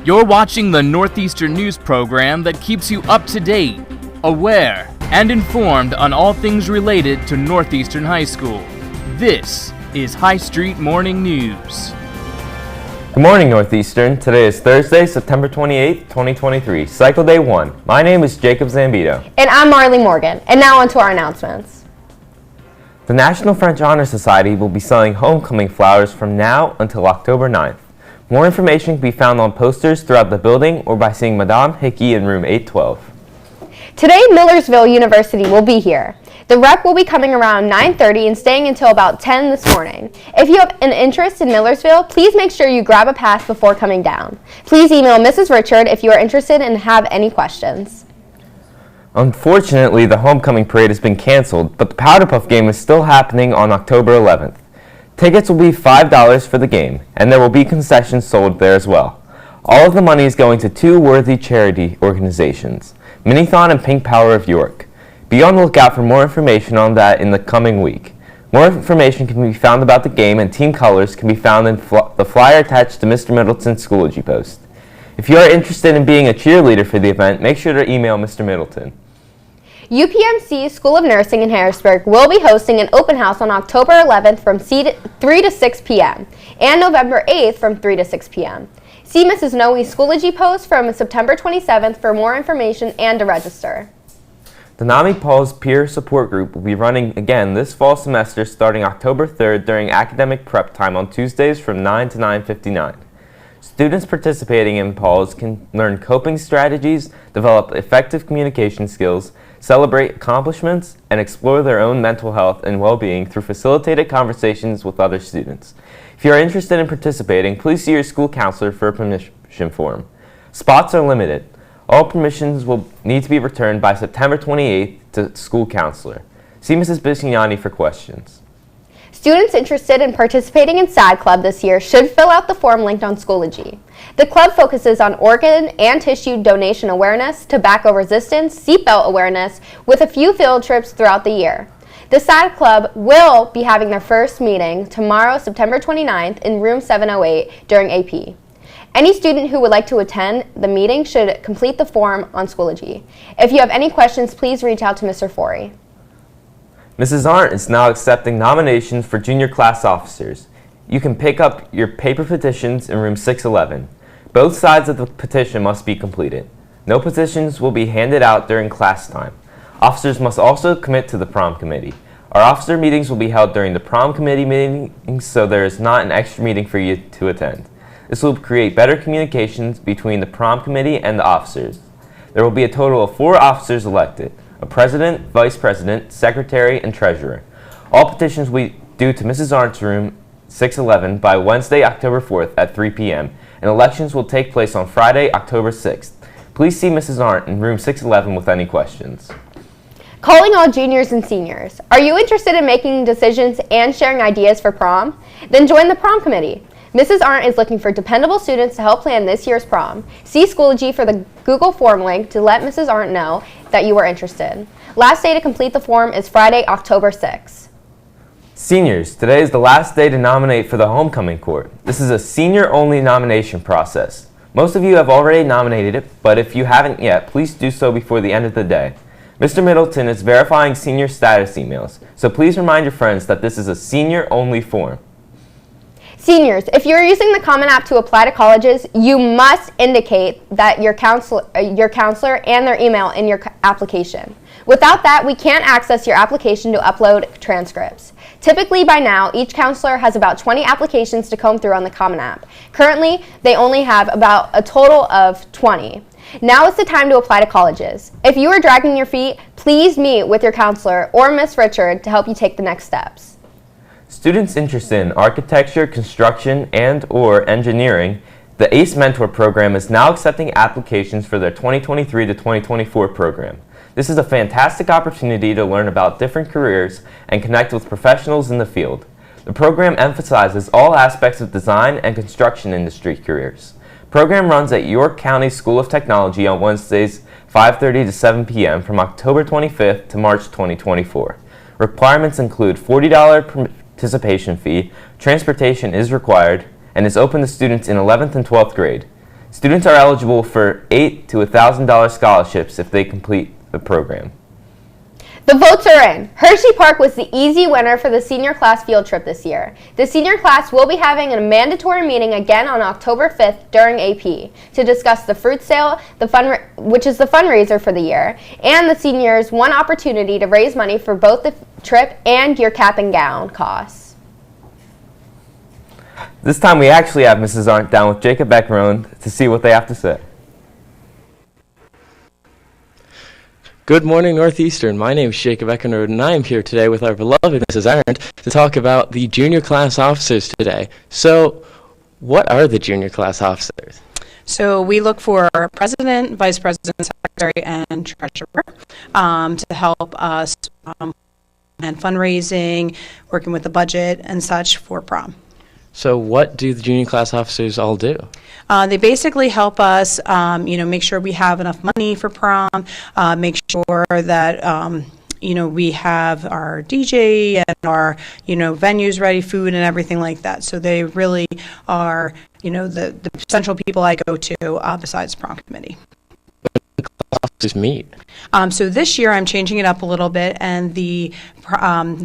You're watching the Northeastern News program that keeps you up to date, aware, and informed on all things related to Northeastern High School. This is High Street Morning News. Good morning, Northeastern. Today is Thursday, September 28th, 2023, Cycle Day 1. My name is Jacob Zambito. And I'm Marley Morgan. And now on to our announcements. The National French Honor Society will be selling homecoming flowers from now until October 9th. More information can be found on posters throughout the building or by seeing Madame Hickey in room 812. Today, Millersville University will be here. The rep will be coming around 9:30 and staying until about 10 this morning. If you have an interest in Millersville, please make sure you grab a pass before coming down. Please email Mrs. Richard if you are interested and have any questions. Unfortunately, the homecoming parade has been canceled, but the Powder Puff game is still happening on October 11th. Tickets will be $5 for the game, and there will be concessions sold there as well. All of the money is going to two worthy charity organizations, Minithon and Pink Power of York. Be on the lookout for more information on that in the coming week. More information can be found about the game and team colors can be found in the flyer attached to Mr. Middleton's Schoology post. If you are interested in being a cheerleader for the event, make sure to email Mr. Middleton. UPMC School of Nursing in Harrisburg will be hosting an open house on October 11th from 3 to 6 p.m. and November 8th from 3 to 6 p.m. See Mrs. Noe's Schoology post from September 27th for more information and to register. The NAMI Paul's Peer Support Group will be running again this fall semester starting October 3rd during academic prep time on Tuesdays from 9 to 9:59. Students participating in Paul's can learn coping strategies, develop effective communication skills, celebrate accomplishments, and explore their own mental health and well-being through facilitated conversations with other students. If you are interested in participating, please see your school counselor for a permission form. Spots are limited. All permissions will need to be returned by September 28th to school counselor. See Mrs. Bisignani for questions. Students interested in participating in SAD Club this year should fill out the form linked on Schoology. The club focuses on organ and tissue donation awareness, tobacco resistance, seatbelt awareness, with a few field trips throughout the year. The SAD Club will be having their first meeting tomorrow, September 29th, in room 708 during AP. Any student who would like to attend the meeting should complete the form on Schoology. If you have any questions, please reach out to Mr. Forey. Mrs. Arndt is now accepting nominations for junior class officers. You can pick up your paper petitions in room 611. Both sides of the petition must be completed. No petitions will be handed out during class time. Officers must also commit to the prom committee. Our officer meetings will be held during the prom committee meetings, so there is not an extra meeting for you to attend. This will create better communications between the prom committee and the officers. There will be a total of 4 officers elected, a president, vice president, secretary, and treasurer. All petitions will be due to Mrs. Arndt's room 611 by Wednesday, October 4th at 3 p.m., and elections will take place on Friday, October 6th. Please see Mrs. Arndt in room 611 with any questions. Calling all juniors and seniors. Are you interested in making decisions and sharing ideas for prom? Then join the prom committee. Mrs. Arndt is looking for dependable students to help plan this year's prom. See Schoology for the Google form link to let Mrs. Arndt know that you are interested. Last day to complete the form is Friday, October 6th. Seniors, today is the last day to nominate for the homecoming court. This is a senior-only nomination process. Most of you have already nominated it, but if you haven't yet, please do so before the end of the day. Mr. Middleton is verifying senior status emails, so please remind your friends that this is a senior-only form. Seniors, if you're using the Common App to apply to colleges, you must indicate that your counselor and their email in your application. Without that, we can't access your application to upload transcripts. Typically by now, each counselor has about 20 applications to comb through on the Common App. Currently, they only have about a total of 20. Now is the time to apply to colleges. If you are dragging your feet, please meet with your counselor or Miss Richard to help you take the next steps. Students interested in architecture, construction, and/or engineering, the ACE Mentor program is now accepting applications for their 2023 to 2024 program. This is a fantastic opportunity to learn about different careers and connect with professionals in the field. The program emphasizes all aspects of design and construction industry careers. The program runs at York County School of Technology on Wednesdays 5:30 to 7 p.m. from October 25th to March 2024. Requirements include $40 participation fee, transportation is required, and is open to students in 11th and 12th grade. Students are eligible for $800 to $1,000 scholarships if they complete the program. The votes are in. Hershey Park was the easy winner for the senior class field trip this year. The senior class will be having a mandatory meeting again on October 5th during AP to discuss the fruit sale, which is the fundraiser for the year, and the seniors' one opportunity to raise money for both the trip and your cap and gown costs. This time we actually have Mrs. Arndt down with Jacob Eckerone to see what they have to say. Good morning, Northeastern. My name is Jacob Eckenrode, and I am here today with our beloved Mrs. Arndt to talk about the junior class officers today. So, what are the junior class officers? So we look for president, vice president, secretary, and treasurer to help us and fundraising, working with the budget and such for prom. So what do the junior class officers all do? They basically help us, make sure we have enough money for prom, make sure that, we have our DJ and our, venues ready, food and everything like that. So they really are, the central people I go to besides prom committee. Officers meet. So this year I'm changing it up a little bit, and the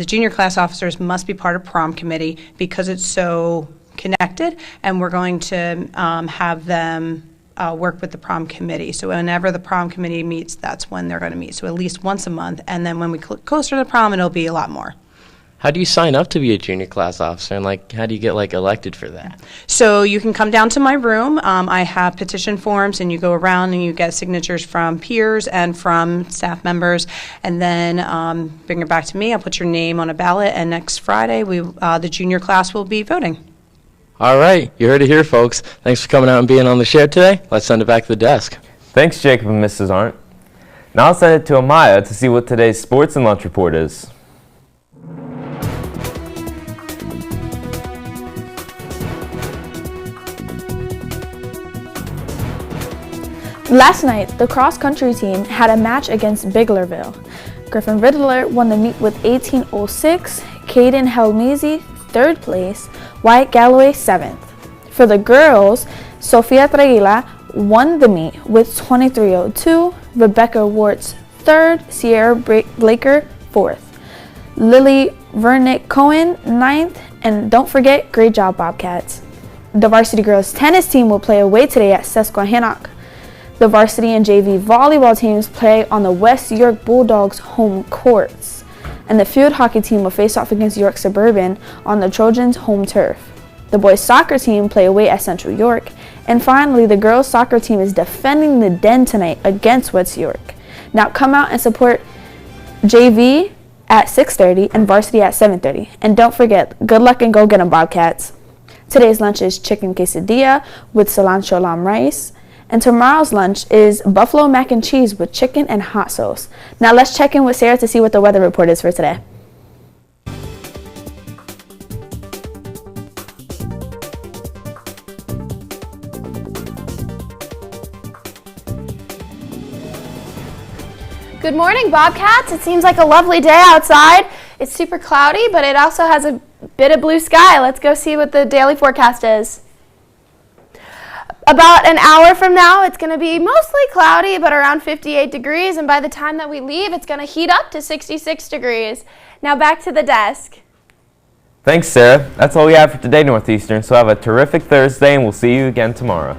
junior class officers must be part of prom committee because it's so connected, and we're going to have them work with the prom committee. So whenever the prom committee meets, that's when they're going to meet. So at least once a month, and then when we closer to the prom, it'll be a lot more. How do you sign up to be a junior class officer, and how do you get elected for that? So you can come down to my room. I have petition forms, and you go around and you get signatures from peers and from staff members, and then bring it back to me. I'll put your name on a ballot, and next Friday the junior class will be voting. All right, you heard it here, folks. Thanks for coming out and being on the show today. Let's send it back to the desk. Thanks, Jacob and Mrs. Arndt. Now I'll send it to Amaya to see what today's sports and lunch report is. Last night, the cross-country team had a match against Biglerville. Griffin Riddler won the meet with 18:06, Caden Helmizi 3rd place, Wyatt Galloway 7th. For the girls, Sofia Triguila won the meet with 23:02, Rebecca Wartz 3rd, Sierra Blaker 4th, Lily Vernick Cohen 9th, and don't forget, great job Bobcats. The varsity girls tennis team will play away today at Susquehannock. The varsity and JV volleyball teams play on the West York Bulldogs home courts, and the field hockey team will face off against York Suburban on the Trojans' home turf. The boys soccer team play away at Central York, and finally the girls soccer team is defending the Den tonight against West York. Now come out and support JV at 6:30 and varsity at 7:30, and don't forget, good luck and go get 'em Bobcats. Today's lunch is chicken quesadilla with cilantro lime rice. And tomorrow's lunch is buffalo mac and cheese with chicken and hot sauce. Now let's check in with Sarah to see what the weather report is for today. Good morning, Bobcats. It seems like a lovely day outside. It's super cloudy, but it also has a bit of blue sky. Let's go see what the daily forecast is. About an hour from now, it's going to be mostly cloudy, but around 58 degrees, and by the time that we leave, it's going to heat up to 66 degrees. Now back to the desk. Thanks, Sarah. That's all we have for today, Northeastern, so have a terrific Thursday, and we'll see you again tomorrow.